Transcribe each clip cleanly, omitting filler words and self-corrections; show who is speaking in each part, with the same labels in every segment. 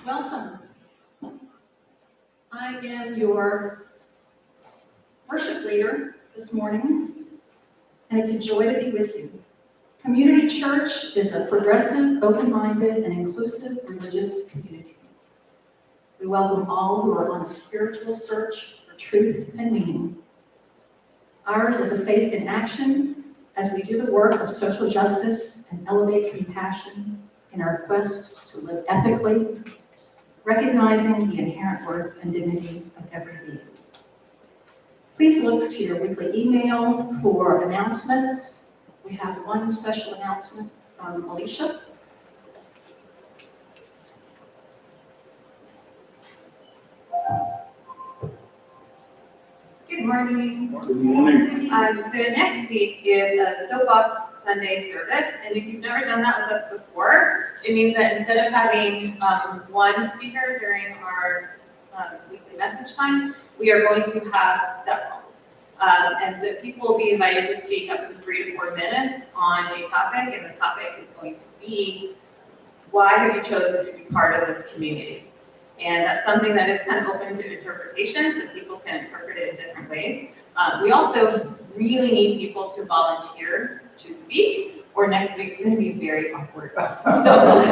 Speaker 1: Welcome. I am your worship leader this morning, and it's a joy to be with you. Community Church is a progressive, open-minded, and inclusive religious community. We welcome all who are on a spiritual search for truth and meaning. Ours is a faith in action as we do the work of social justice and elevate compassion in our quest to live ethically, recognizing the inherent worth and dignity of every being. Please look to your weekly email for announcements. We have one special announcement from Alicia.
Speaker 2: Good morning.
Speaker 3: Good morning.
Speaker 2: So next week is a Soapbox Sunday service, and if you've never done that with us before, it means that instead of having one speaker during our weekly message time, we are going to have several. And so people will be invited to speak up to 3 to 4 minutes on a topic, and the topic is going to be, why have you chosen to be part of this community? And that's something that is kind of open to interpretation, so people can interpret it in different ways. We also really need people to volunteer to speak, or next week's going to be very awkward. So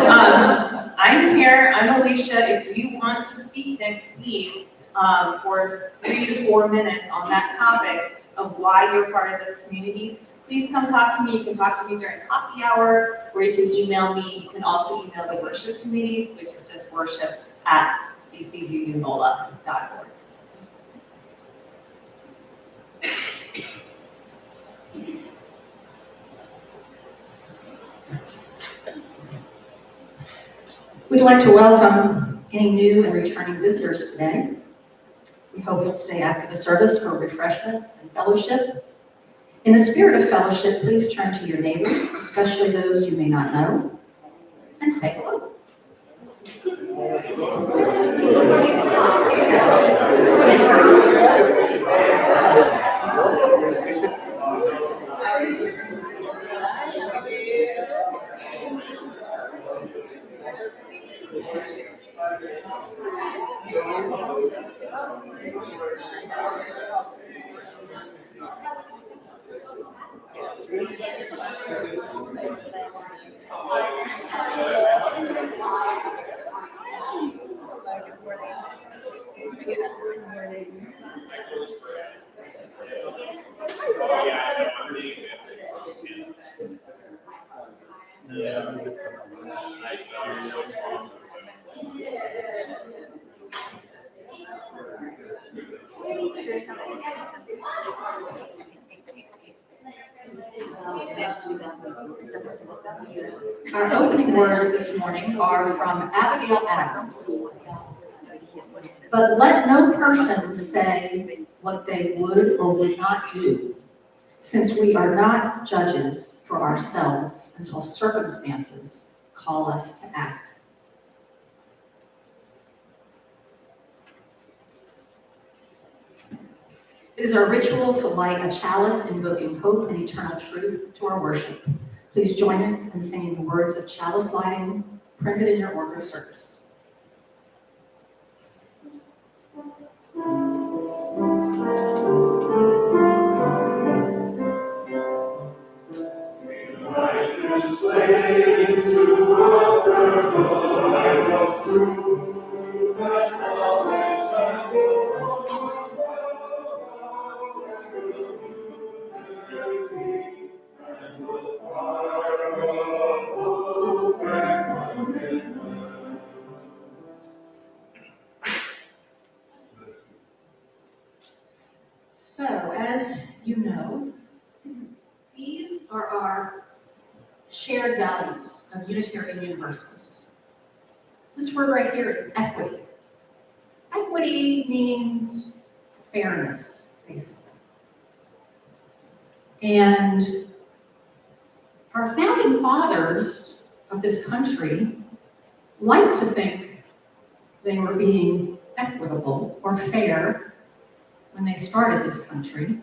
Speaker 2: I'm here, I'm Alicia. If you want to speak next week for 3 to 4 minutes on that topic of why you're part of this community, please come talk to me. You can talk to me during coffee hour, or you can email me. You can also email the worship committee, which is just worship@CCUU.org.
Speaker 1: We'd like to welcome any new and returning visitors today. We hope you'll stay after the service for refreshments and fellowship. In the spirit of fellowship, please turn to your neighbors, especially those you may not know, and say hello. Our opening words this morning are from Abigail Adams. But let no person say what they would or would not do, since we are not judges for ourselves until circumstances call us to act. It is our ritual to light a chalice invoking hope and eternal truth to our worship. Please join us in singing the words of chalice lighting printed in your order of service.
Speaker 3: Light this flame to offer the light of truth that knowledge and mercy and the fire of hope and commitment.
Speaker 1: So, as you know, these are our shared values of Unitarian Universalists. This word right here is equity. Equity means fairness, basically. And our founding fathers of this country like to think they were being equitable or fair when they started this country,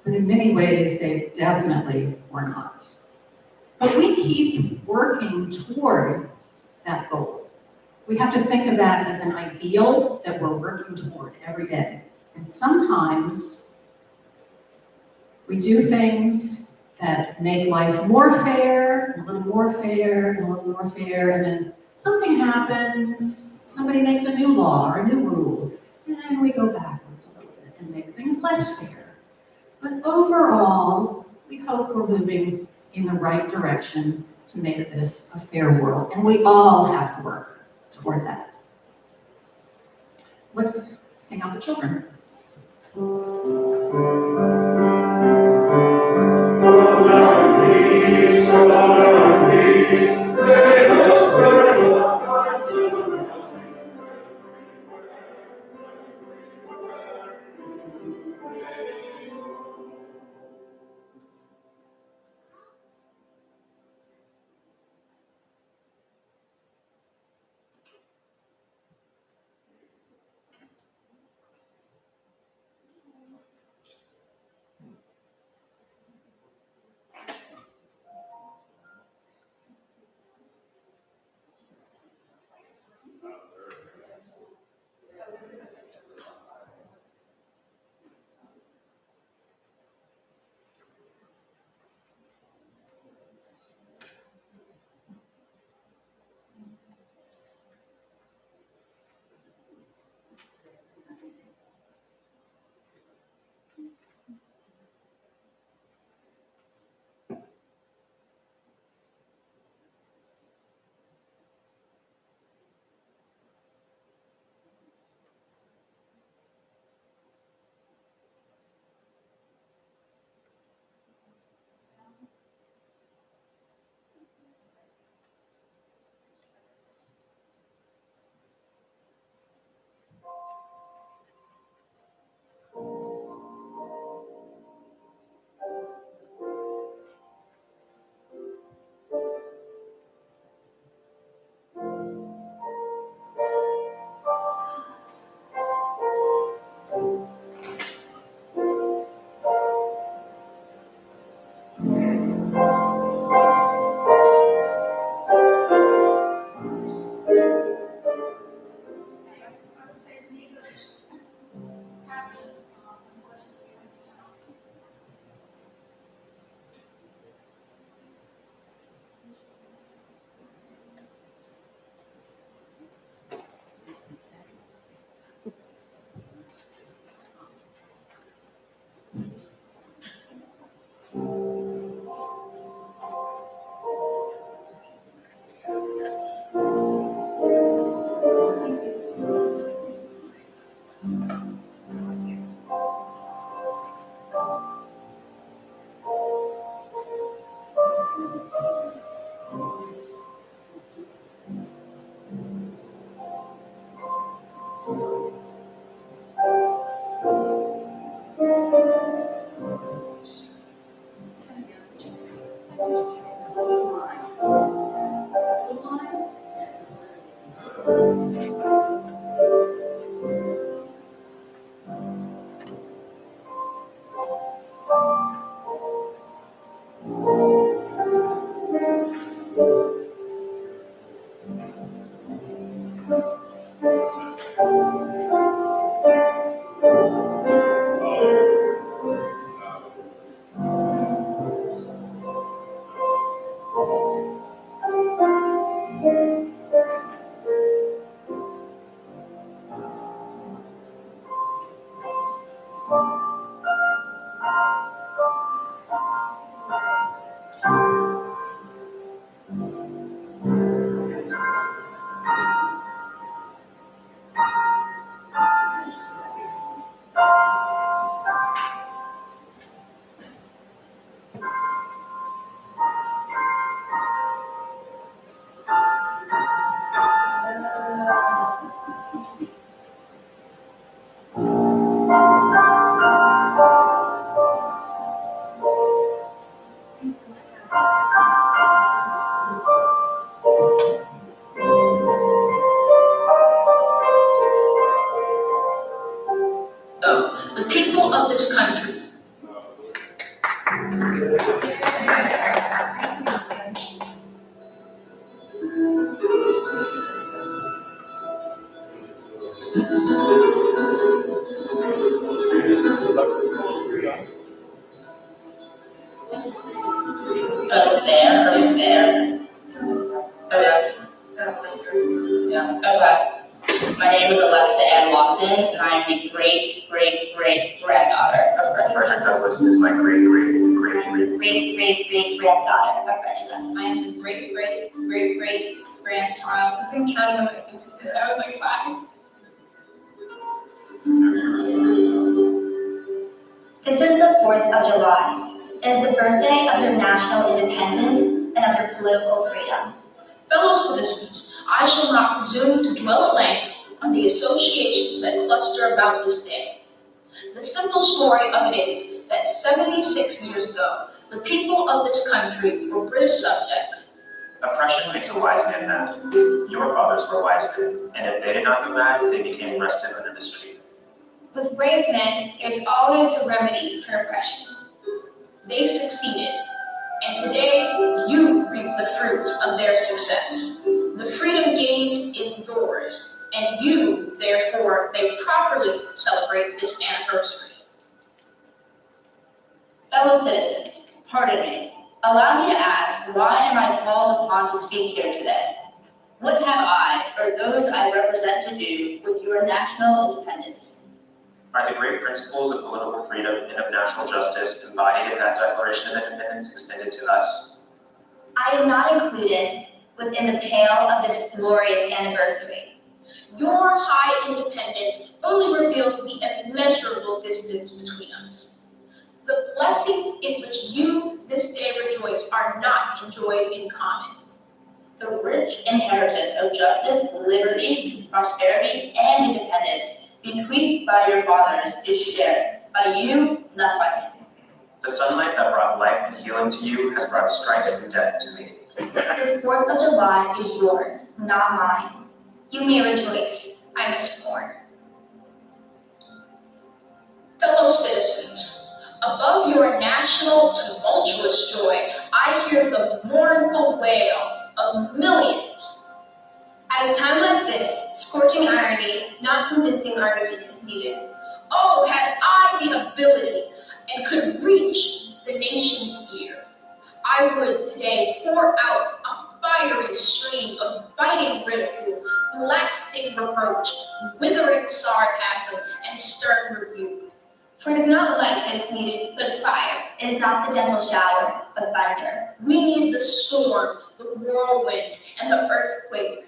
Speaker 1: but in many ways they definitely were not. But we keep working toward that goal. We have to think of that as an ideal that we're working toward every day. And sometimes we do things that make life more fair, a little more fair, and a little more fair, and then something happens, somebody makes a new law or a new rule, and then we go backwards a little bit and make things less fair. But overall, we hope we're moving in the right direction to make this a fair world, and we all have to work toward that. Let's sing out the children.
Speaker 4: The people of this country.
Speaker 5: Okay. My name is Alexa Ann Watson, and I am the great-great-great-granddaughter of
Speaker 6: Frederick Douglass is my great-great-great-great-granddaughter
Speaker 5: of Frederick Douglass. I am the great-great-great-great-grandchild. I've been counting on my fingers since I was like 5.
Speaker 7: This is the 4th of July. It is the birthday of your national independence and of your political freedom.
Speaker 4: Fellow citizens, I shall not presume to dwell at length on the associations that cluster about this day. The simple story of it is that 76 years ago, the people of this country were British subjects.
Speaker 6: Oppression makes a wise man mad. Your fathers were wise men, and if they did not go mad, they became restive under mistreatment.
Speaker 8: With brave men, there's always a remedy for oppression.
Speaker 4: They succeeded, and today you reap the fruits of their success. The freedom gained is yours, and you, therefore, may properly celebrate this anniversary.
Speaker 5: Fellow citizens, pardon me. Allow me to ask, why am I called upon to speak here today? What have I, or those I represent, to do with your national independence?
Speaker 6: Are the great principles of political freedom and of national justice embodied in that Declaration of Independence extended to us?
Speaker 7: I am not included within the pale of this glorious anniversary.
Speaker 4: Your high independence only reveals the immeasurable distance between us. The blessings in which you this day rejoice are not enjoyed in common.
Speaker 5: The rich inheritance of justice, liberty, prosperity, and independence bequeathed by your fathers is shared by you, not by me.
Speaker 6: The sunlight that brought life and healing to you has brought stripes and death to me.
Speaker 7: This 4th of July is yours, not mine.
Speaker 8: You may rejoice, I was born.
Speaker 4: Fellow citizens, above your national tumultuous joy, I hear the mournful wail of millions.
Speaker 8: At a time like this, scorching irony, not convincing argument is needed.
Speaker 4: Oh, had I the ability and could reach the nation's ear, I would today pour out a fiery stream of biting ridicule, blasting reproach, withering sarcasm, and stern rebuke.
Speaker 8: For it is not light that is needed, but fire.
Speaker 7: It is not the gentle shower, but thunder.
Speaker 4: We need the storm, the whirlwind, and the earthquake.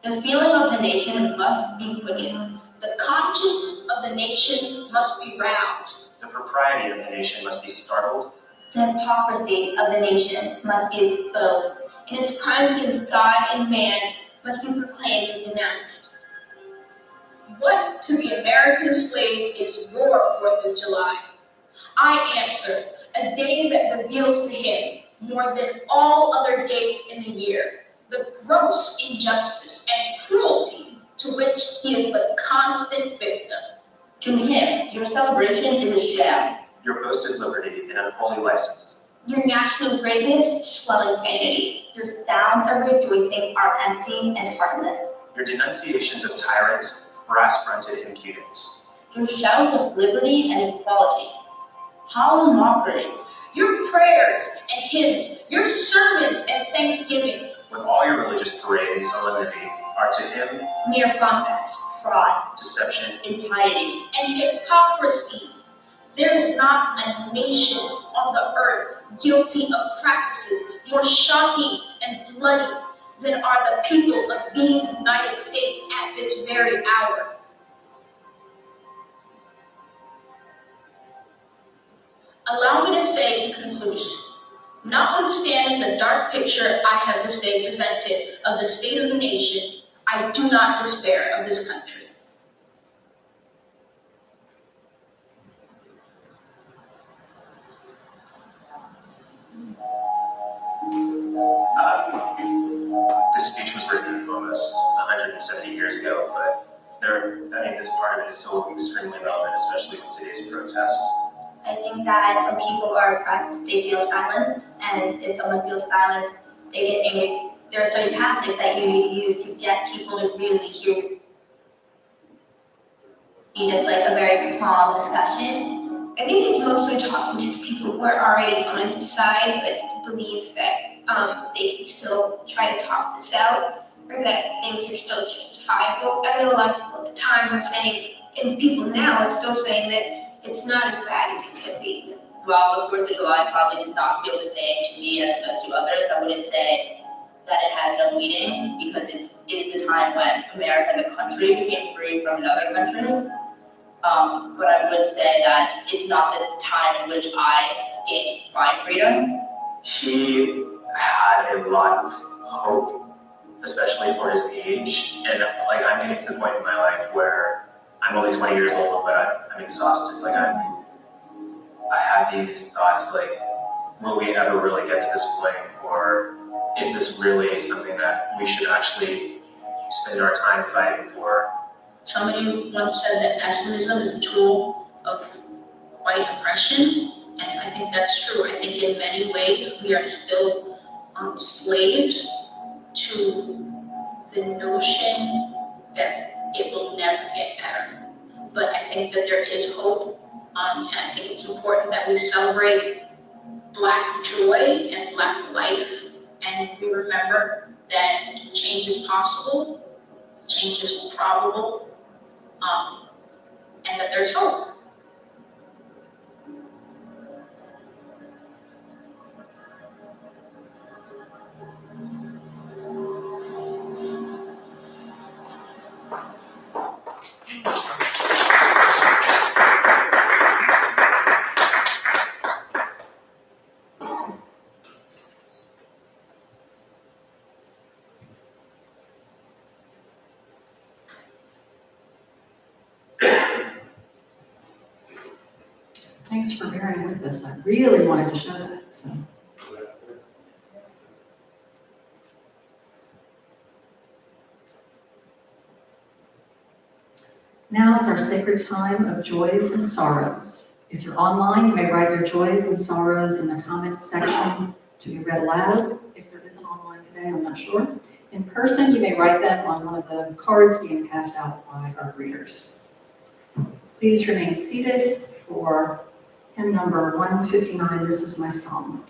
Speaker 5: The feeling of the nation must be quickened.
Speaker 4: The conscience of the nation must be roused.
Speaker 6: The propriety of the nation must be startled.
Speaker 7: The hypocrisy of the nation must be exposed.
Speaker 8: And its crimes against God and man must be proclaimed and denounced.
Speaker 4: What to the American slave is your 4th of July? I answer, a day that reveals to him, more than all other days in the year, the gross injustice and cruelty to which he is the constant victim.
Speaker 5: To him, your celebration is a sham.
Speaker 6: Your boasted liberty and unholy license.
Speaker 8: Your national greatness, swelling vanity.
Speaker 7: Your sounds of rejoicing are empty and heartless.
Speaker 6: Your denunciations of tyrants, brass-fronted impudence.
Speaker 5: Your shouts of liberty and equality. Hollow mockery.
Speaker 4: Your prayers and hymns, your sermons and thanksgivings,
Speaker 6: With all your religious parade and solemnity, are to him
Speaker 8: Mere bombast,
Speaker 7: Fraud.
Speaker 6: deception,
Speaker 5: Impiety.
Speaker 4: and hypocrisy. There is not a nation on the earth guilty of practices more shocking and bloody than are the people of these United States at this very hour. Allow me to say in conclusion, notwithstanding the dark picture I have this day presented of the state of the nation, I do not despair of this country.
Speaker 6: This speech was written almost 170 years ago, but this part of it is still extremely relevant, especially with today's protests.
Speaker 7: I think that when people are oppressed, they feel silenced, and if someone feels silenced, they get angry. There are certain tactics that you need to use to get people to really hear you. Just like a very calm discussion.
Speaker 8: I think he's mostly talking to people who are already on his side, but believes that they can still try to talk this out. or that things are still justifiable. I know a lot of people at the time were saying, and people now are still saying that it's not as bad as it could be.
Speaker 5: While the 4th of July probably does not feel the same to me as it does to others, I wouldn't say that it has no meaning, because it is the time when America, the country, became free from another country. But I would say that it's not the time in which I gained my freedom.
Speaker 6: He had a lot of hope, especially for his age. And like, I'm getting to the point in my life where I'm only 20 years old, but I'm exhausted. Like, I have these thoughts like, will we ever really get to this point? Or is this really something that we should actually spend our time fighting for?
Speaker 4: Somebody once said that pessimism is a tool of white oppression, and I think that's true. I think in many ways we are still slaves to the notion that it will never get better. But I think that there is hope, and I think it's important that we celebrate Black joy and Black life, and we remember that change is possible, change is probable, and that there's hope.
Speaker 1: Thanks for bearing with us. I really wanted to show that, so. Now is our sacred time of joys and sorrows. If you're online, you may write your joys and sorrows in the comments section to be read aloud. If there isn't online today, I'm not sure. In person, you may write them on one of the cards being passed out by our readers. Please remain seated for hymn number 159, This Is My Song.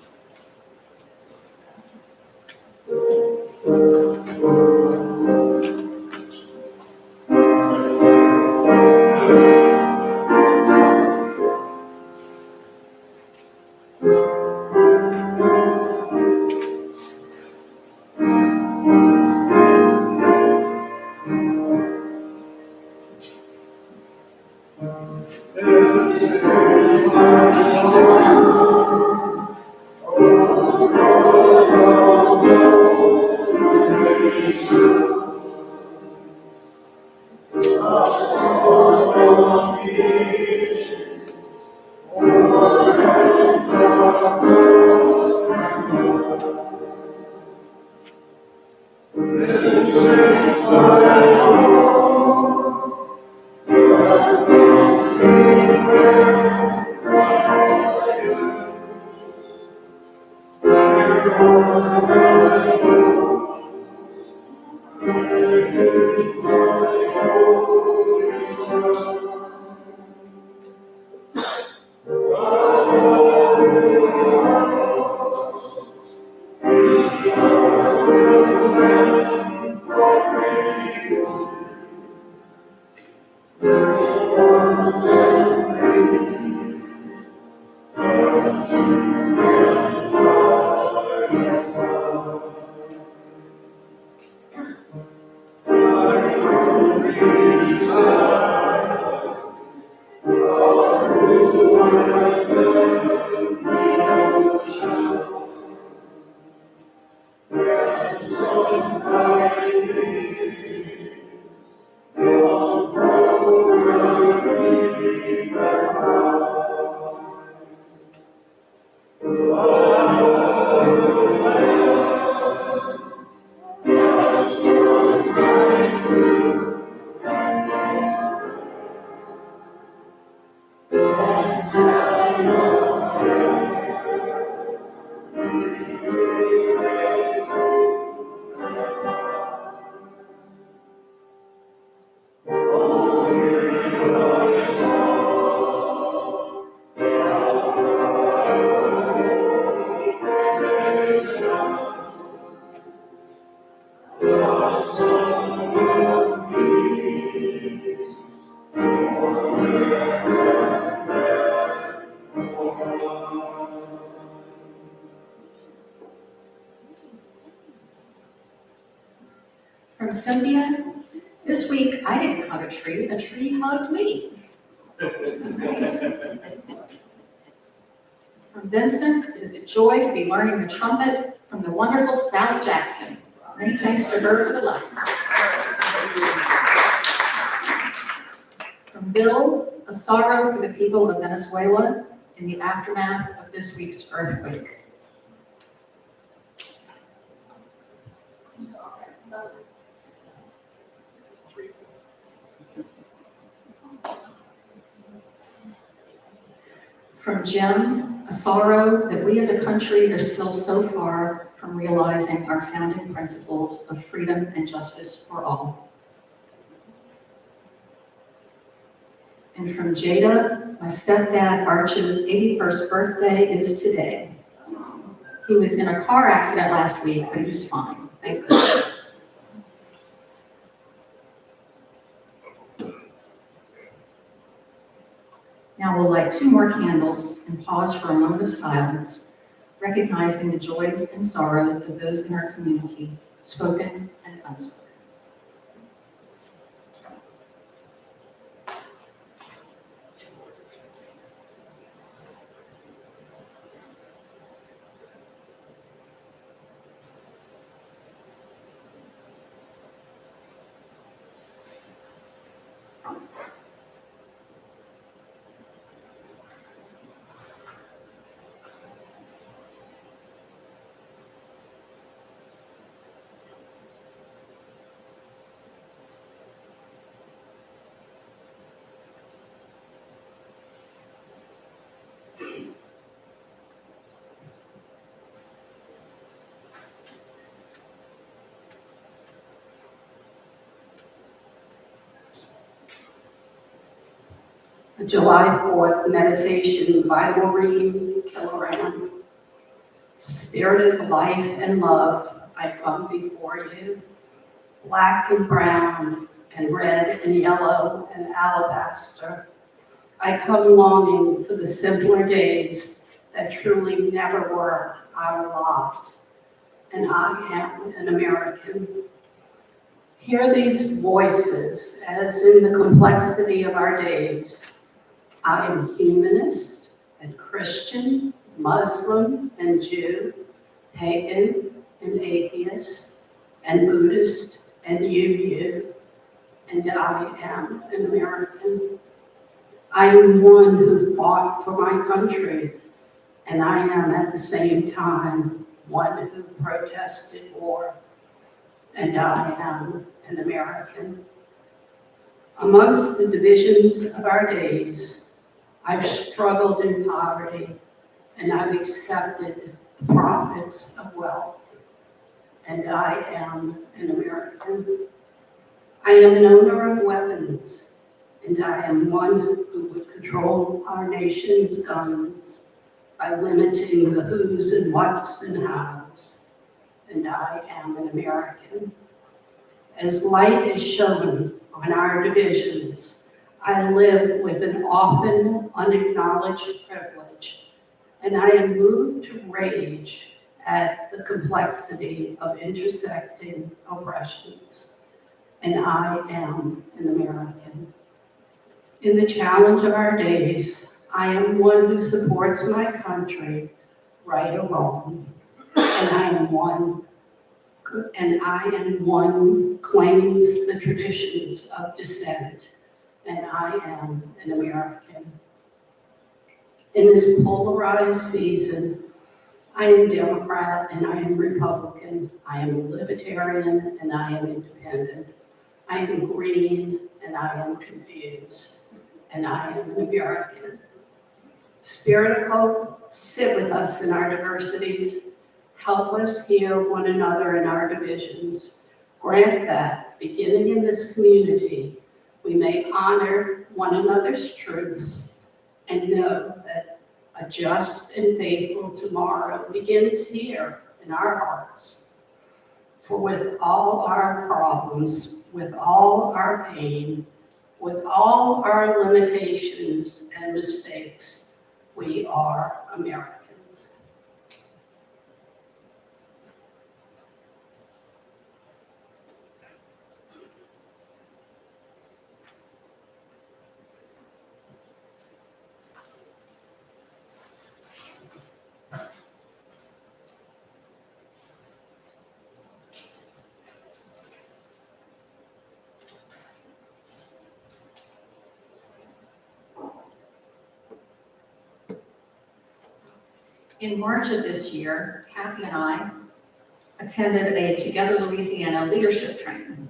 Speaker 3: the song of peace,
Speaker 1: From Cynthia, this week I didn't hug a tree hugged me. From Vincent, it is a joy to be learning the trumpet from the wonderful Sally Jackson. Many thanks to her for the lesson. From Bill, a sorrow for the people of Venezuela in the aftermath of this week's earthquake. From Jim, a sorrow that we as a country are still so far from realizing our founding principles of freedom and justice for all. And from Jada, my stepdad Arch's 81st birthday is today. He was in a car accident last week, but he's fine, thank goodness. Now we'll light 2 more candles and pause for a moment of silence, recognizing the joys and sorrows of those in our community, spoken and unspoken.
Speaker 9: July 4th meditation by Maureen Killoran. Spirit of life and love, I come before you, black and brown and red and yellow and alabaster. I come longing for the simpler days that truly never were our lot. And I am an American. Hear these voices as in the complexity of our days. I am humanist and Christian, Muslim and Jew, pagan and atheist, and Buddhist and UU, and I am an American. I am one who fought for my country, and I am at the same time one who protested war, and I am an American. Amongst the divisions of our days, I've struggled in poverty, and I've accepted the profits of wealth, and I am an American. I am an owner of weapons, and I am one who would control our nation's guns by limiting the who's and what's and how's, and I am an American. As light is shown on our divisions, I live with an often unacknowledged privilege, and I am moved to rage at the complexity of intersecting oppressions, and I am an American. In the challenge of our days, I am one who supports my country, right or wrong, and I am one who claims the traditions of dissent, and I am an American. In this polarized season, I am Democrat and I am Republican. I am libertarian and I am independent. I am green and I am confused, and I am an American. Spirit of hope, sit with us in our diversities. Help us hear one another in our divisions. Grant that, beginning in this community, we may honor one another's truths and know that a just and faithful tomorrow begins here in our hearts. For with all our problems, with all our pain, with all our limitations and mistakes, we are Americans.
Speaker 1: In March of this year, Kathy and I attended a Together Louisiana leadership training.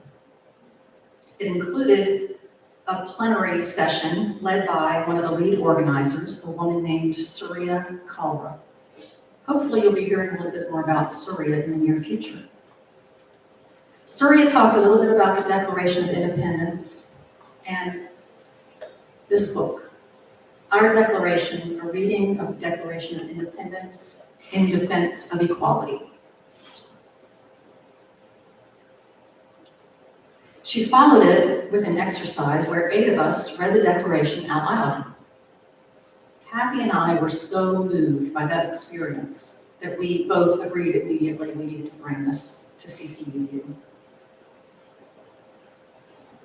Speaker 1: It included a plenary session led by one of the lead organizers, a woman named Surya Kalra. Hopefully you'll be hearing a little bit more about Surya in the near future. Surya talked a little bit about the Declaration of Independence and this book, Our Declaration, a reading of the Declaration of Independence in defense of equality. She followed it with an exercise where 8 of us read the Declaration out loud. Kathy and I were so moved by that experience that we both agreed immediately we needed to bring this to CCUU.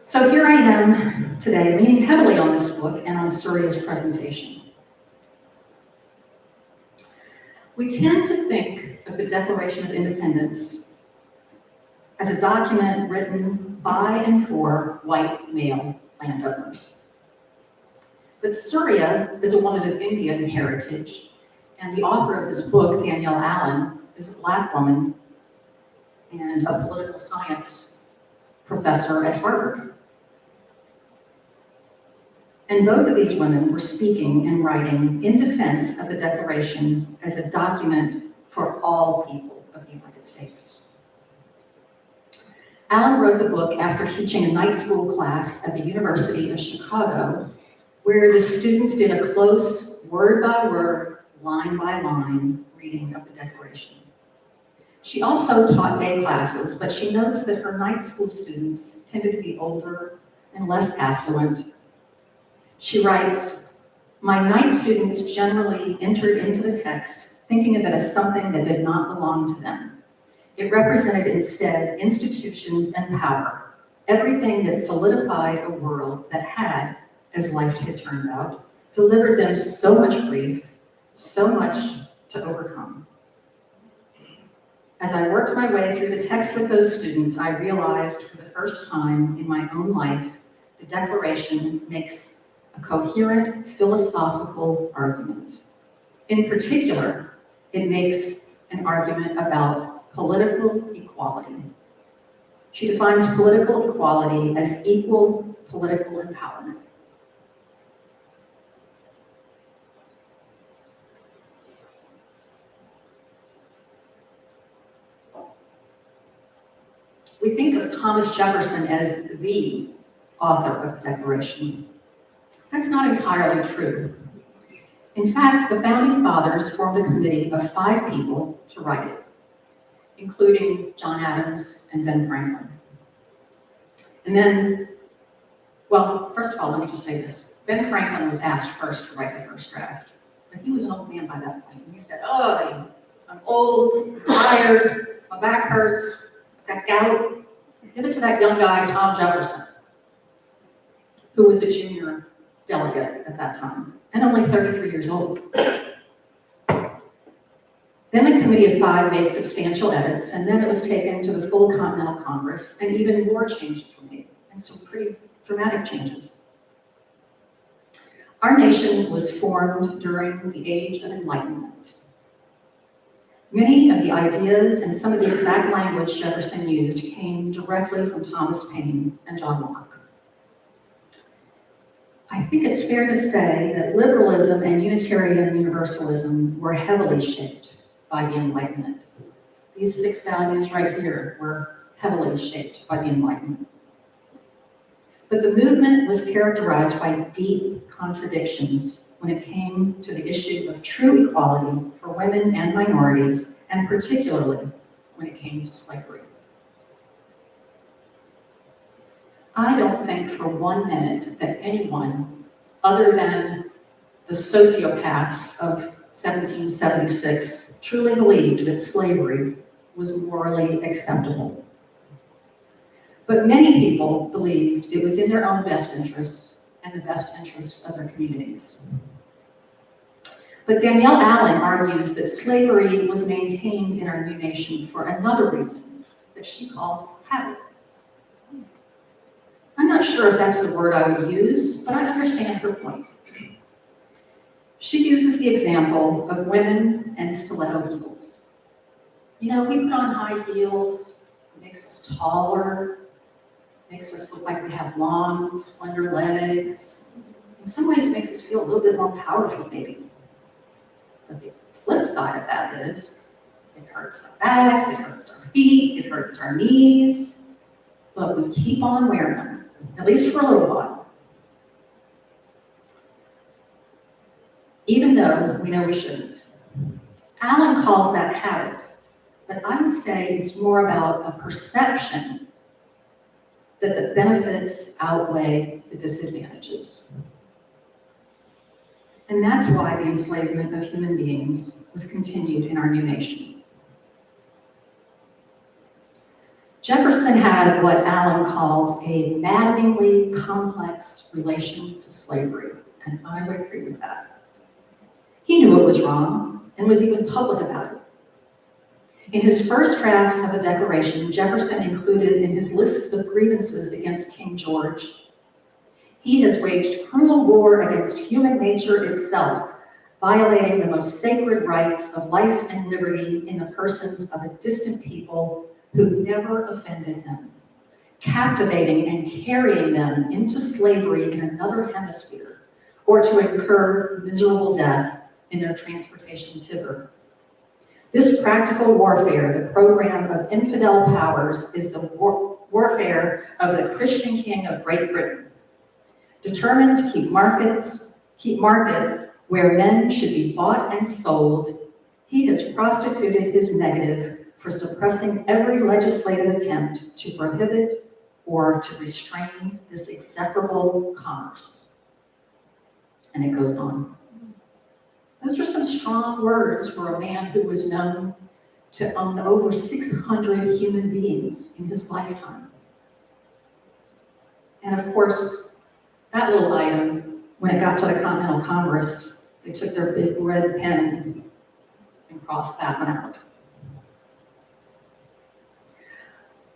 Speaker 1: So here I am today, leaning heavily on this book and on Surya's presentation. We tend to think of the Declaration of Independence as a document written by and for white male landowners. But Surya is a woman of Indian heritage, and the author of this book, Danielle Allen, is a Black woman and a political science professor at Harvard. And both of these women were speaking and writing in defense of the Declaration as a document for all people of the United States. Allen wrote the book after teaching a night school class at the University of Chicago, where the students did a close, word-by-word, line-by-line reading of the Declaration. She also taught day classes, but she notes that her night school students tended to be older and less affluent. She writes, "My night students generally entered into the text thinking of it as something that did not belong to them. It represented instead institutions and power, everything that solidified a world that had, as life had turned out, delivered them so much grief, so much to overcome. As I worked my way through the text with those students, I realized for the first time in my own life, the Declaration makes a coherent philosophical argument. In particular, it makes an argument about political equality. She defines political equality as equal political empowerment. We think of Thomas Jefferson as the author of the Declaration. That's not entirely true. In fact, the Founding Fathers formed a committee of 5 people to write it, including John Adams and Ben Franklin. And then, well, first of all, let me just say this. Ben Franklin was asked first to write the first draft, but he was an old man by that point. And he said, "Oh, I'm old, I'm tired, my back hurts, I've got gout." Give it to that young guy, Tom Jefferson, who was a junior delegate at that time, and only 33 years old. Then a committee of 5 made substantial edits, and then it was taken to the full Continental Congress, and even more changes were made, and some pretty dramatic changes. Our nation was formed during the Age of Enlightenment. Many of the ideas and some of the exact language Jefferson used came directly from Thomas Paine and John Locke. I think it's fair to say that liberalism and Unitarian Universalism were heavily shaped by the Enlightenment. These 6 values right here were heavily shaped by the Enlightenment. But the movement was characterized by deep contradictions when it came to the issue of true equality for women and minorities, and particularly when it came to slavery. I don't think for 1 minute that anyone other than the sociopaths of 1776 truly believed that slavery was morally acceptable. But many people believed it was in their own best interests and the best interests of their communities. But Danielle Allen argues that slavery was maintained in our new nation for another reason that she calls habit. I'm not sure if that's the word I would use, but I understand her point. She uses the example of women and stiletto heels. You know, we put on high heels, it makes us taller, makes us look like we have long, slender legs. In some ways, it makes us feel a little bit more powerful, maybe. But the flip side of that is, it hurts our backs, it hurts our feet, it hurts our knees, but we keep on wearing them, at least for a little while. Even though we know we shouldn't. Allen calls that habit, but I would say it's more about a perception that the benefits outweigh the disadvantages. And that's why the enslavement of human beings was continued in our new nation. Jefferson had what Allen calls a maddeningly complex relation to slavery, and I would agree with that. He knew it was wrong and was even public about it. In his first draft of the Declaration, Jefferson included in his list of grievances against King George, he has waged cruel war against human nature itself, violating the most sacred rights of life and liberty in the persons of a distant people who never offended him, captivating and carrying them into slavery in another hemisphere, or to incur miserable death in their transportation thither. This practical warfare, the program of infidel powers, is the warfare of the Christian king of Great Britain, determined to keep market where men should be bought and sold. He has prostituted his negative for suppressing every legislative attempt to prohibit or to restrain this execrable commerce. And it goes on. Those are some strong words for a man who was known to own over 600 human beings in his lifetime. And of course, that little item, when it got to the Continental Congress, they took their big red pen and crossed that one out.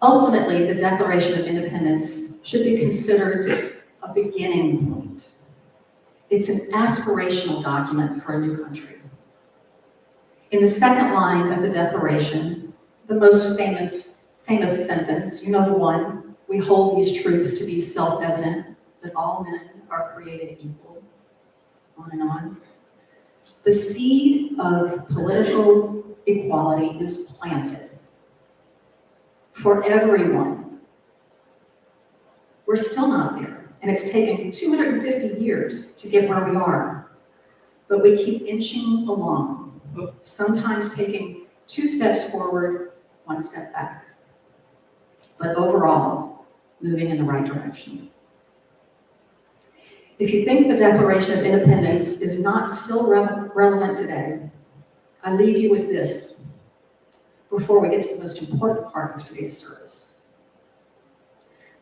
Speaker 1: Ultimately, the Declaration of Independence should be considered a beginning point. It's an aspirational document for a new country. In the second line of the Declaration, the most famous sentence, you know the one, we hold these truths to be self-evident, that all men are created equal, on and on. The seed of political equality is planted for everyone. We're still not there. And it's taken 250 years to get where we are. But we keep inching along, sometimes taking 2 steps forward, 1 step back. But overall, moving in the right direction. If you think the Declaration of Independence is not still relevant today, I leave you with this before we get to the most important part of today's service.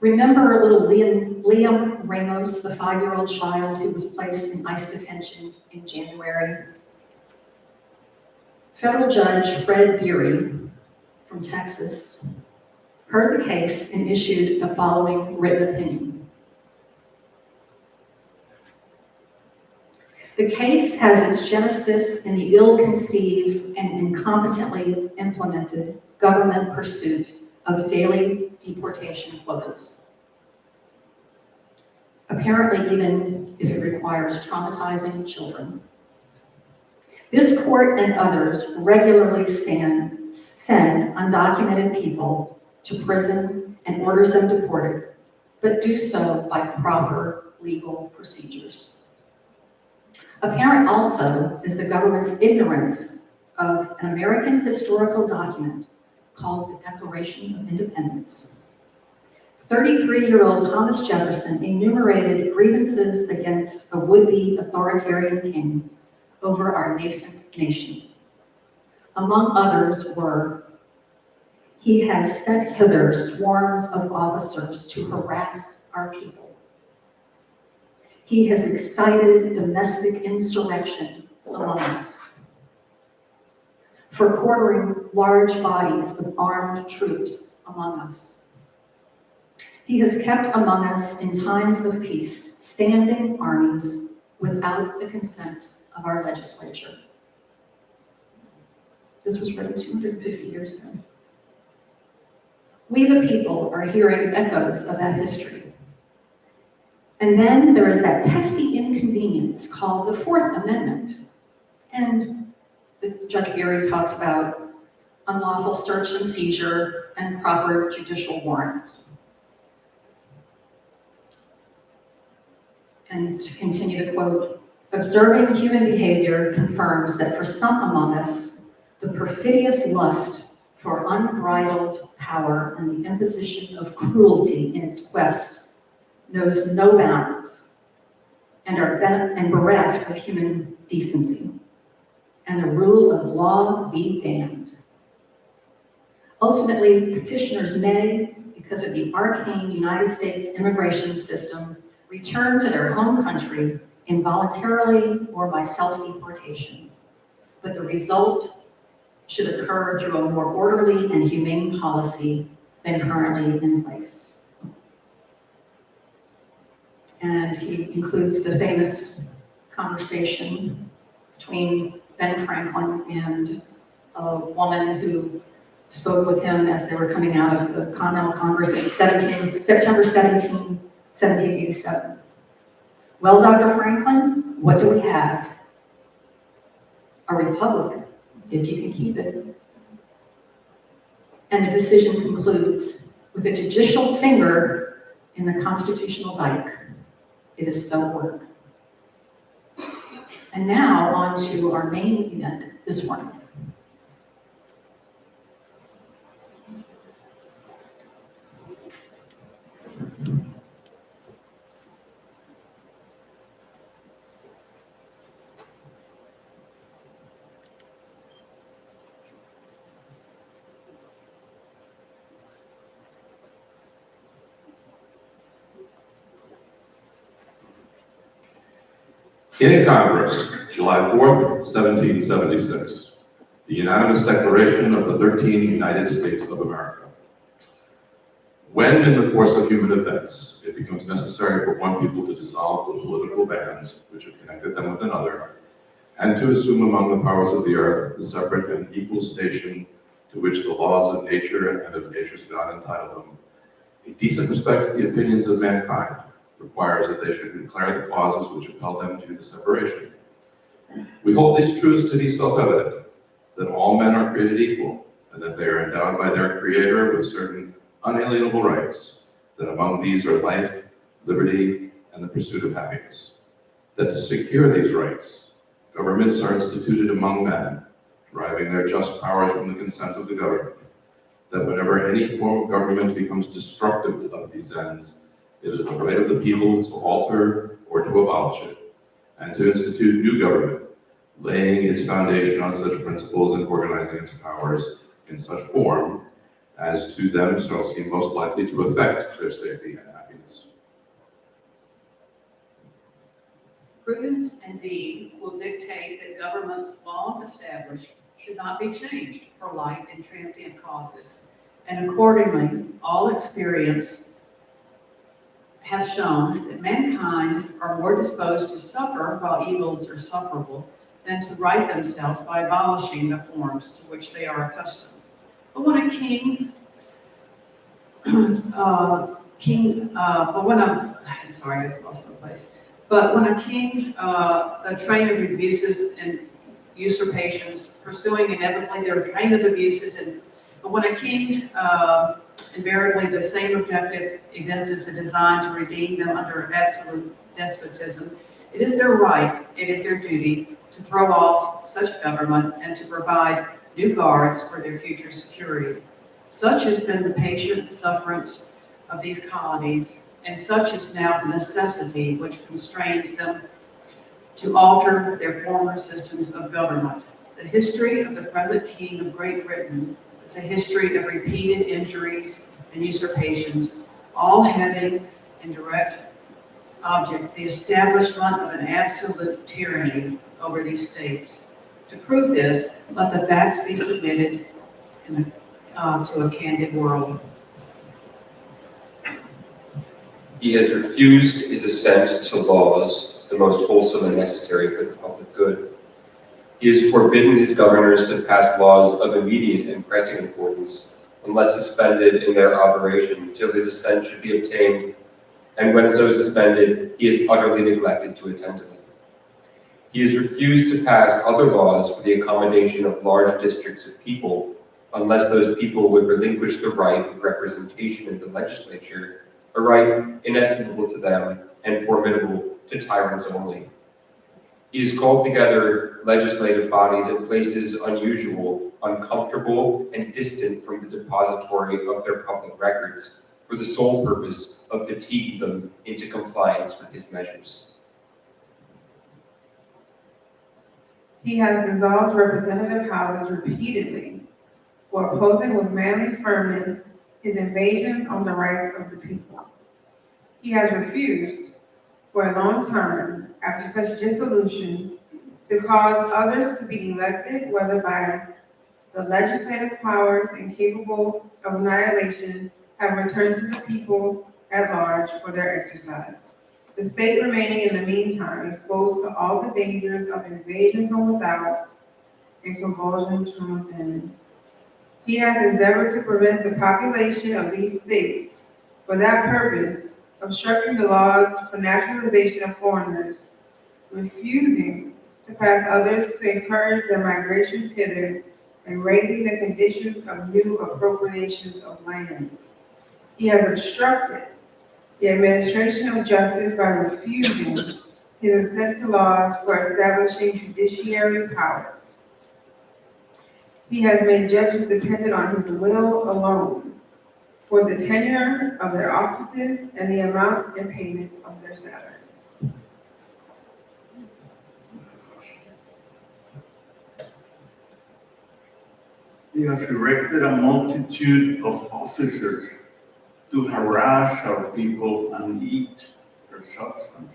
Speaker 1: Remember little Liam Ramos, the 5-year-old child who was placed in ICE detention in January? Federal Judge Fred Beery from Texas heard the case and issued the following written opinion. The case has its genesis in the ill-conceived and incompetently implemented government pursuit of daily deportation quotas. Apparently, even if it requires traumatizing children. This court and others regularly send undocumented people to prison and orders them deported, but do so by proper legal procedures. Apparent also is the government's ignorance of an American historical document called the Declaration of Independence. 33-year-old Thomas Jefferson enumerated grievances against a would-be authoritarian king over our nascent nation. Among others were, he has sent hither swarms of officers to harass our people. He has excited domestic insurrection among us, for quartering large bodies of armed troops among us. He has kept among us in times of peace standing armies without the consent of our legislature. This was written 250 years ago. We the people are hearing echoes of that history. And then there is that pesky inconvenience called the Fourth Amendment. And Judge Geary talks about unlawful search and seizure and proper judicial warrants. And to continue the quote, observing human behavior confirms that for some among us, the perfidious lust for unbridled power and the imposition of cruelty in its quest knows no bounds and are bereft of human decency, and the rule of law be damned. Ultimately, petitioners may, because of the arcane United States immigration system, return to their home country involuntarily or by self-deportation. But the result should occur through a more orderly and humane policy than currently in place. And he includes the famous conversation between Ben Franklin and a woman who spoke with him as they were coming out of the Continental Congress in September 1787. Well, Dr. Franklin, what do we have? A republic, if you can keep it. And the decision concludes with a judicial finger in the constitutional dike. It is so ordered. And now on to our main event this morning.
Speaker 10: In Congress, July 4th, 1776, the unanimous declaration of the 13 United States of America. When in the course of human events, it becomes necessary for one people to dissolve the political bands which have connected them with another, and to assume among the powers of the earth the separate and equal station to which the laws of nature and of nature's God entitle them, a decent respect to the opinions of mankind requires that they should declare the causes which impel them to the separation. We hold these truths to be self-evident, that all men are created equal, and that they are endowed by their Creator with certain unalienable rights, that among these are life, liberty, and the pursuit of happiness. That to secure these rights, governments are instituted among men, deriving their just powers from the consent of the government. That whenever any form of government becomes destructive of these ends, it is the right of the people to alter or to abolish it, and to institute new government, laying its foundation on such principles and organizing its powers in such form as to them shall seem most likely to affect their safety and happiness.
Speaker 11: Prudence and deed will dictate that governments long established should not be changed for light and transient causes, and accordingly, all experience has shown that mankind are more disposed to suffer while evils are sufferable than to right themselves by abolishing the forms to which they are accustomed. But when a king, But when a king, a train of abuses and usurpations, pursuing inevitably their train of abuses, but when a king, invariably the same objective evinces a design to redeem them under absolute despotism, it is their right, it is their duty to throw off such government and to provide new guards for their future security. Such has been the patient sufferance of these colonies, and such is now the necessity which constrains them to alter their former systems of government. The history of the present King of Great Britain is a history of repeated injuries and usurpations, all having in direct object the establishment of an absolute tyranny over these states. To prove this, let the facts be submitted to a candid world.
Speaker 12: He has refused his assent to laws, the most wholesome and necessary for the public good. He has forbidden his governors to pass laws of immediate and pressing importance, unless suspended in their operation till his assent should be obtained, and when so suspended, he has utterly neglected to attend to them. He has refused to pass other laws for the accommodation of large districts of people, unless those people would relinquish the right of representation in the legislature, a right inestimable to them and formidable to tyrants only. He has called together legislative bodies in places unusual, uncomfortable, and distant from the depository of their public records, for the sole purpose of fatiguing them into compliance with his measures.
Speaker 13: He has dissolved representative houses repeatedly for opposing with manly firmness his invasions on the rights of the people. He has refused for a long time, after such dissolutions, to cause others to be elected, whether by the legislative powers incapable of annihilation have returned to the people at large for their exercise. The state remaining in the meantime exposed to all the dangers of invasion from without and convulsions from within. He has endeavored to prevent the population of these states, for that purpose, obstructing the laws for naturalization of foreigners, refusing to pass others to encourage their migrations hither, and raising the conditions of new appropriations of lands. He has obstructed the administration of justice by refusing his assent to laws for establishing judiciary powers. He has made judges dependent on his will alone for the tenure of their offices and the amount and payment of their salaries.
Speaker 3: He has erected a multitude of officers to harass our people and eat their substance.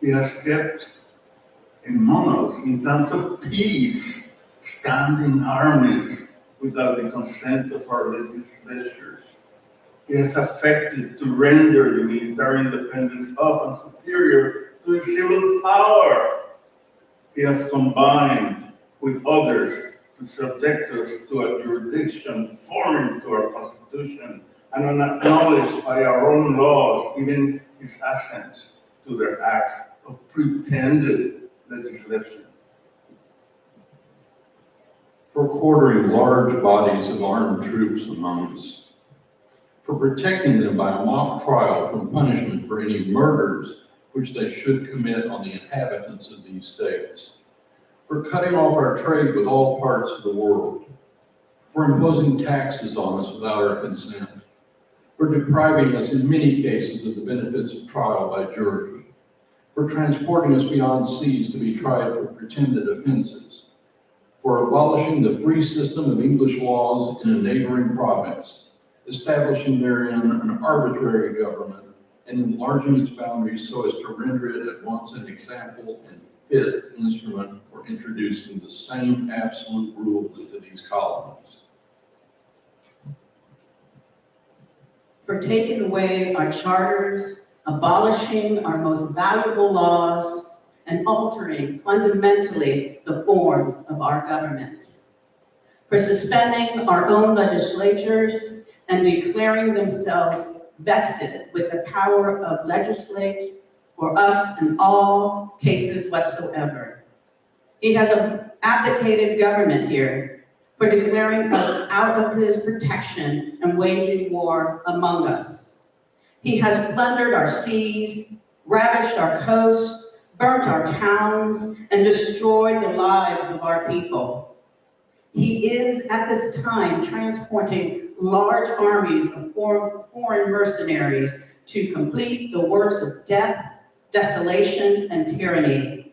Speaker 3: He has kept among us, in times of peace, standing armies without the consent of our legislatures. He has affected to render the military independence of and superior to the civil power. He has combined with others to subject us to a jurisdiction foreign to our Constitution and unacknowledged by our own laws, giving his assent to their acts of pretended legislation.
Speaker 14: For quartering large bodies of armed troops among us, for protecting them by a mock trial from punishment for any murders which they should commit on the inhabitants of these states, for cutting off our trade with all parts of the world, for imposing taxes on us without our consent, for depriving us in many cases of the benefits of trial by jury, for transporting us beyond seas to be tried for pretended offenses, for abolishing the free system of English laws in a neighboring province, establishing therein an arbitrary government, and enlarging its boundaries so as to render it at once an example and fit instrument for introducing the same absolute rule into these colonies.
Speaker 15: For taking away our charters, abolishing our most valuable laws, and altering fundamentally the forms of our government. For suspending our own legislatures and declaring themselves vested with the power of legislate for us in all cases whatsoever. He has abdicated government here for declaring us out of his protection and waging war among us. He has plundered our seas, ravished our coasts, burnt our towns, and destroyed the lives of our people. He is at this time transporting large armies of foreign mercenaries to complete the works of death, desolation, and tyranny,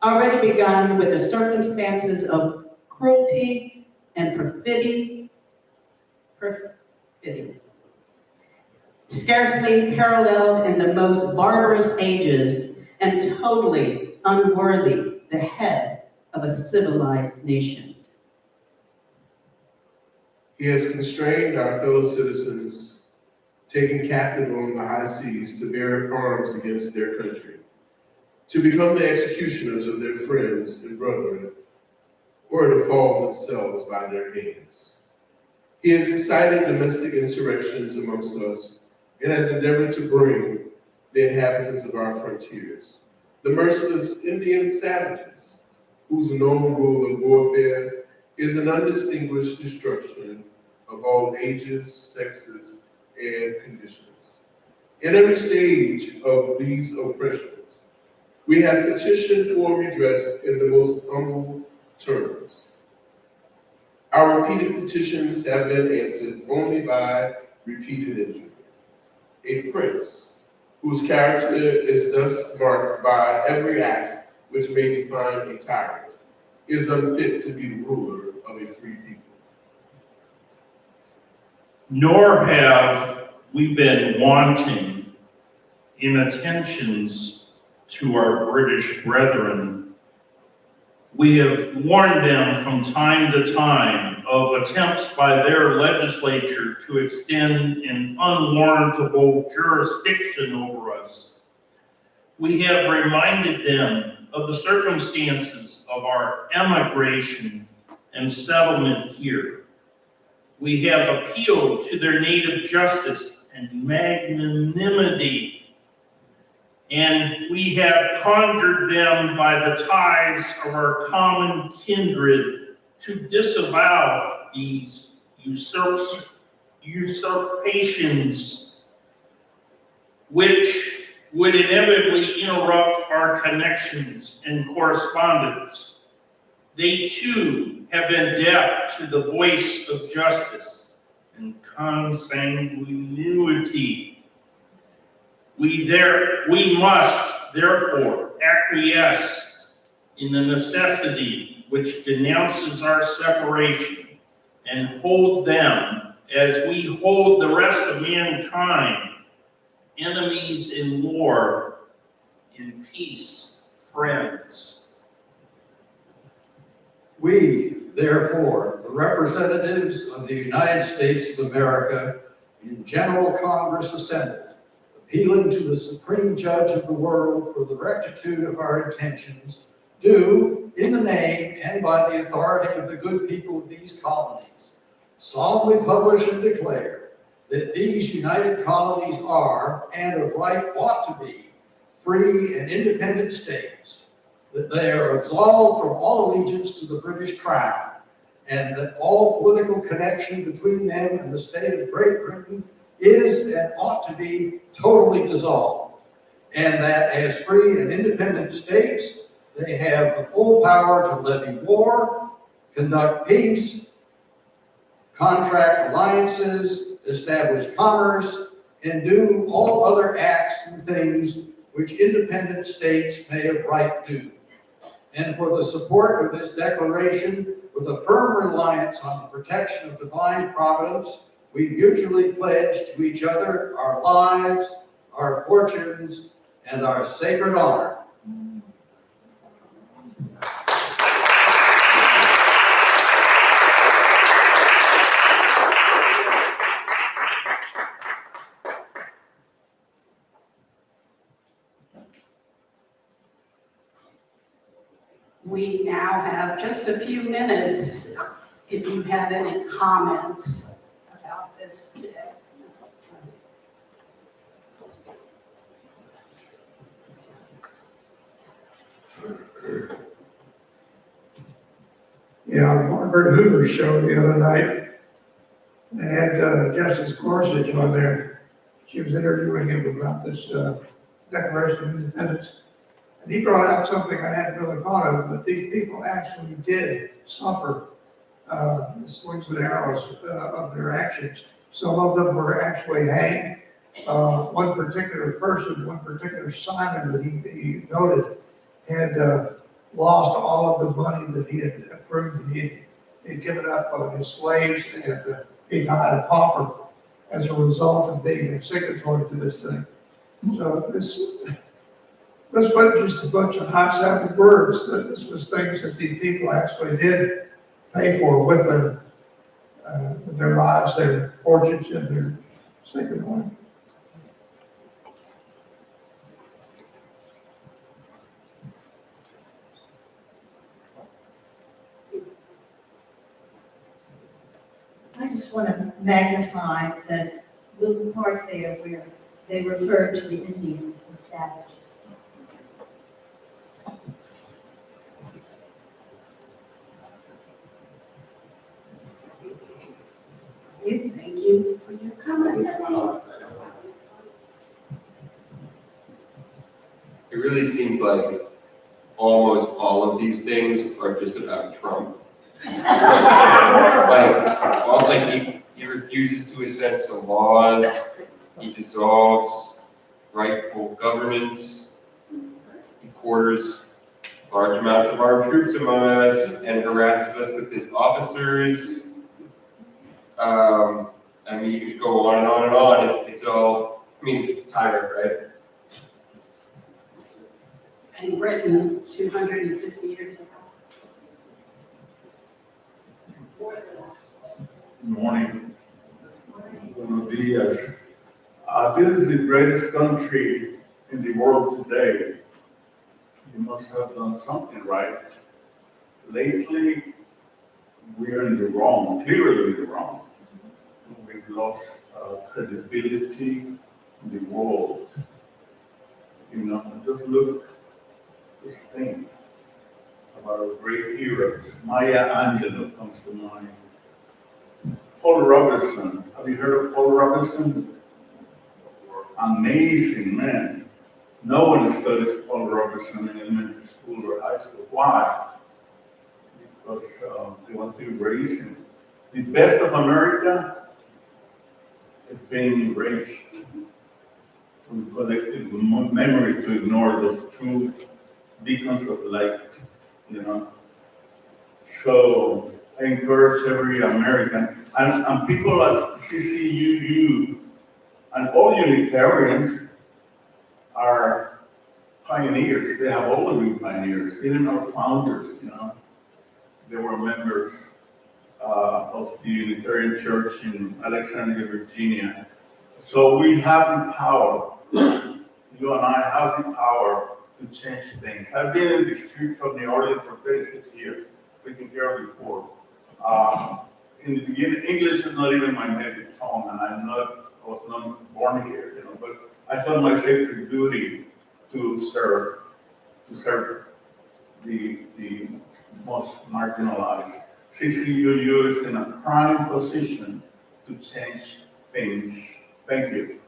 Speaker 15: already begun with the circumstances of cruelty and perfidy, scarcely paralleled in the most barbarous ages and totally unworthy the head of a civilized nation.
Speaker 16: He has constrained our fellow citizens, taken captive on the high seas to bear arms against their country, to become the executioners of their friends and brethren, or to fall themselves by their hands. He has excited domestic insurrections amongst us and has endeavored to bring the inhabitants of our frontiers, the merciless Indian savages, whose known rule of warfare is an undistinguished destruction of all ages, sexes, and conditions. In every stage of these oppressions, we have petitioned for redress in the most humble terms. Our repeated petitions have been answered only by repeated injury. A prince whose character is thus marked by every act which may define a tyrant is unfit to be the ruler of a free people.
Speaker 17: Nor have we been wanting in attentions to our British brethren. We have warned them from time to time of attempts by their legislature to extend an unwarrantable jurisdiction over us. We have reminded them of the circumstances of our emigration and settlement here. We have appealed to their native justice and magnanimity, and we have conjured them by the ties of our common kindred to disavow these usurpations, which would inevitably interrupt our connections and correspondence. They too have been deaf to the voice of justice and consanguinity. We must therefore acquiesce in the necessity which denounces our separation and hold them as we hold the rest of mankind, enemies in war, in peace, friends.
Speaker 18: We, therefore, the representatives of the United States of America in General Congress assembled, appealing to the Supreme Judge of the world for the rectitude of our intentions, do, in the name and by the authority of the good people of these colonies, solemnly publish and declare that these united colonies are, and of right ought to be, free and independent states, that they are absolved from all allegiance to the British Crown, and that all political connection between them and the state of Great Britain is and ought to be totally dissolved, and that as free and independent states, they have the full power to levy war, conduct peace, contract alliances, establish commerce, and do all other acts and things which independent states may of right do. And for the support of this declaration, with a firm reliance on the protection of divine providence, we mutually pledge to each other our lives, our fortunes, and our sacred honor.
Speaker 9: We now have just a few minutes if you have any comments about this today.
Speaker 19: Yeah, on Margaret Hoover's show the other night, they had Justice Gorsuch on there. She was interviewing him about this Declaration of Independence. And he brought out something I hadn't really thought of, but these people actually did suffer the slings and arrows of their actions. Some of them were actually hanged. One particular person, one particular Simon that he noted had lost all of the money that he had accrued. He had given up on his slaves, and he died a pauper as a result of being a signatory to this thing. So this wasn't just a bunch of hot-sounding words. This was things that these people actually did pay for with their lives, their fortunes, and their sacred life.
Speaker 20: I just want to magnify that little part there where they refer to the Indians as savages.
Speaker 9: Thank you for your comment.
Speaker 12: It really seems like almost all of these things are just about Trump. He refuses to assent to laws, he dissolves rightful governments, he quarters large amounts of armed troops among us and harasses us with his officers. I mean, you could go on and on and on. It's all, I mean, tyrant, right?
Speaker 9: And Britain, 250 years ago.
Speaker 3: Good morning. Buenos dias. This is the greatest country in the world today. You must have done something right. Lately, we are in the wrong, clearly in the wrong. We've lost credibility in the world. You know, just look, just think about our great heroes. Maya Angelou comes to mind. Paul Robeson. Have you heard of Paul Robeson? Amazing man. No one studies Paul Robeson in elementary school or high school. Why? Because they want to erase him. The best of America is being erased from collective memory to ignore those true beacons of light, you know. So I encourage every American and people at CCUU and all Unitarians are pioneers. They have always been pioneers, even our founders, you know. They were members of the Unitarian Church in Alexandria, Virginia. So we have the power, you and I have the power to change things. I've been in the streets of New Orleans for 36 years, taking care of the poor. In the beginning, English is not even my native tongue, and I was not born here, you know, but I felt my sacred duty to serve the most marginalized. CCUU is in a prime position to change things. Thank you.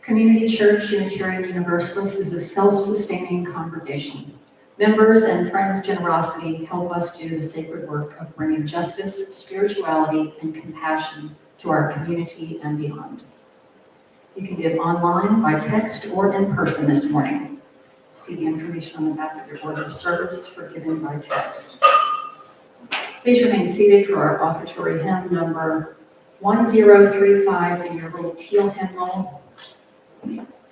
Speaker 1: Community Church Unitarian Universalist is a self-sustaining congregation. Members and friends' generosity help us do the sacred work of bringing justice, spirituality, and compassion to our community and beyond. You can give online, by text, or in person this morning. See the information on the back of your order of service for giving by text. Please remain seated for our offertory hymn number 1035 in your little teal hymn roll.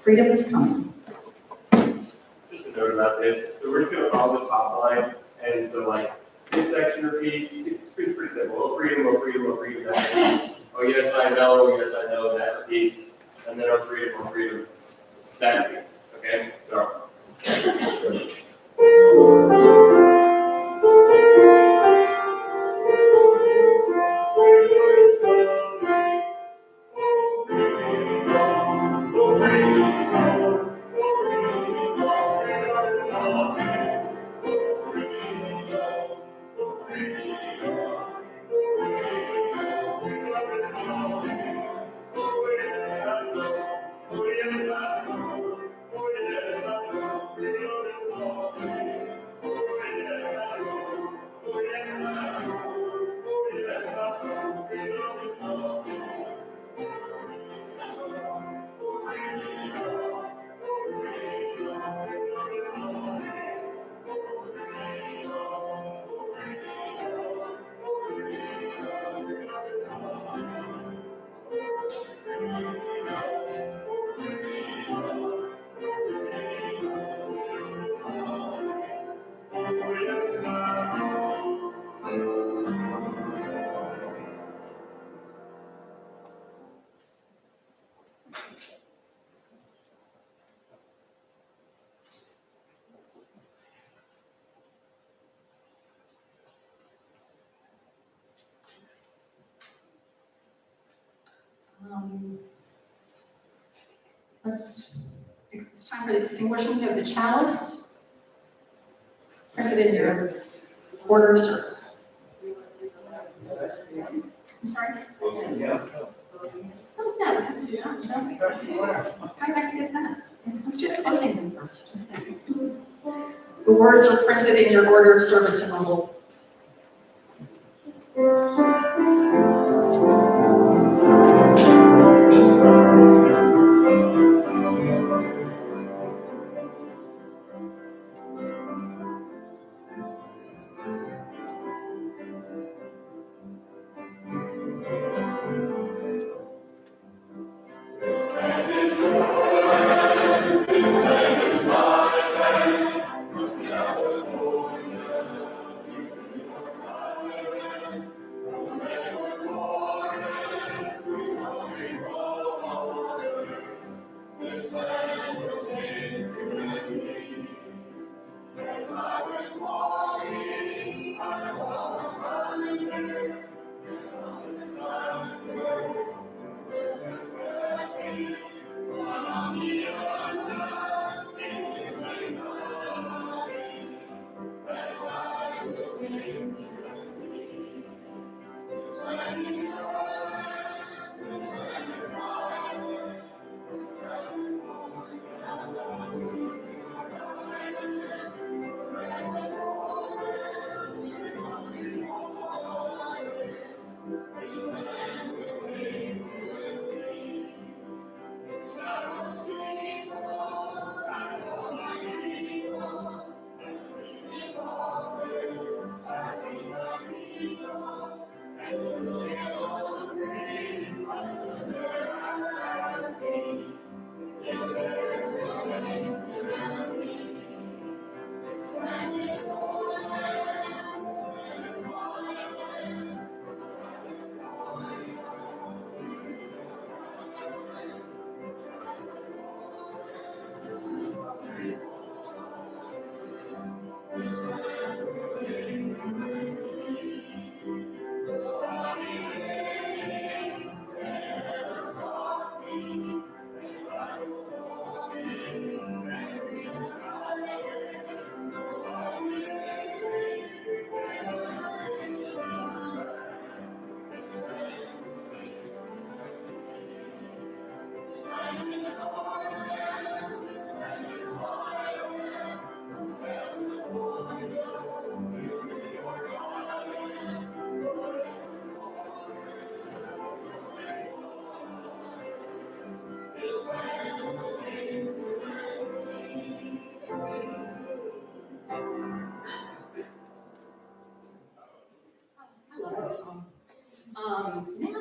Speaker 1: Freedom is coming.
Speaker 12: Just a note about this. So we're just going to follow the top line. And so like this section repeats. It's pretty simple. Oh freedom, oh freedom, oh freedom. That repeats. Oh yes, I know. That repeats. And then oh freedom. That repeats. Okay? So.
Speaker 1: It's time for the extinguishing of the chalice printed in your order of service. I'm sorry? Oh, yeah, we have to do that, don't we? How did I skip that? Let's do the closing one first. The words are printed in your order of service and we'll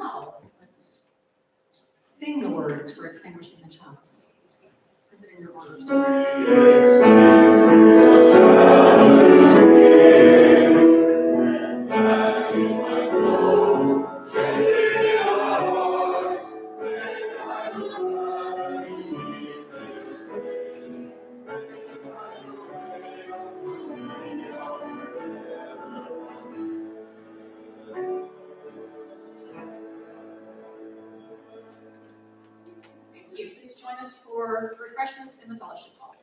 Speaker 1: now, let's sing the words for extinguishing the chalice. Put it in your order of service. Thank you. Please join us for refreshments in the fellowship hall.